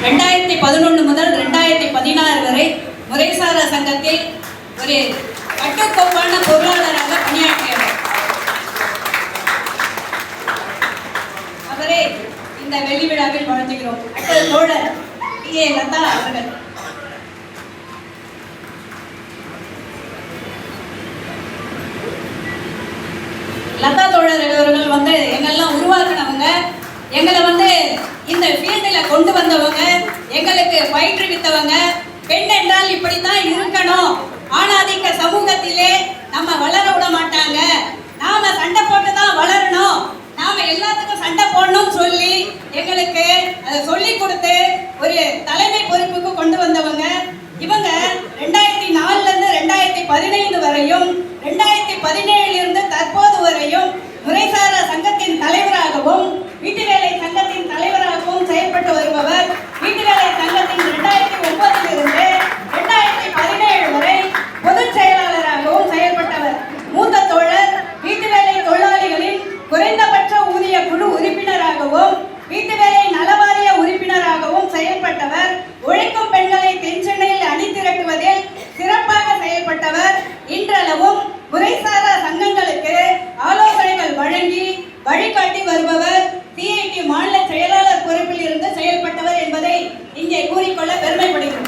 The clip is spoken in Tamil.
2011 முதல் 2016 வரை முறைசாரா சங்கத்தில் ஒரு கட்டுக்கோப்பான பொருளாளராக பணியாற்றியவர். அவரே இந்த வெள்ளி விழாவில் வாழ்த்துகிறோம். அடுத்த தோழர் டி.ஏ. லதா அவர்கள். லதா தோழர் அவர்கள் எங்கெல்லாம் உருவாக்குனவங்க, எங்களை இந்த ஃபீல்டில் கொண்டு வந்தவங்க, எங்களுக்கு பயிற்றுவித்தவங்க. பெண் என்றால் இப்படித்தான் இருக்கணும், ஆணாதிக்க சமூகத்திலே நம்ம வளர விட மாட்டாங்க, நாம சண்டை போட்டு தான் வளரணும், நாம எல்லாத்துக்கும் சண்டை போடணும்னு சொல்லி எங்களுக்கு அதை சொல்லி கொடுத்து ஒரு தலைமை பொறுப்புக்கு கொண்டு வந்தவங்க இவங்க. 2004 இருந்து 2015 வரையும் 2017 இருந்து தற்போது வரையும் முறைசாரா சங்கத்தின் தலைவராகவும் வீட்டு வேலை சங்கத்தின் தலைவராகவும் செயல்பட்டு வருபவர். வீட்டு வேலை சங்கத்தின் 2009 இருந்து 2017 வரை பொதுச் செயலாளராகவும் செயல்பட்டவர். மூத்த தோழர் வீட்டு வேலை தொழிலாளிகளின் குறைந்தபட்ச ஊதிய குழு உறுப்பினராகவும் வீட்டு வேலை நலவாரிய உறுப்பினராகவும் செயல்பட்டவர். உழைக்கும் பெண்களை தென்சென்னையில் அணி திரட்டுவதில் சிறப்பாக செயல்பட்டவர். இன்றளவும் முறைசாரா சங்கங்களுக்கு ஆலோசனைகள் வழங்கி வழிகாட்டி வருபவர். CIT மாநில செயலாளர் பொறுப்பில் இருந்து செயல்பட்டவர் என்பதை இங்கே கூறிக்கொள்ள பெருமைப்படுகிறோம்.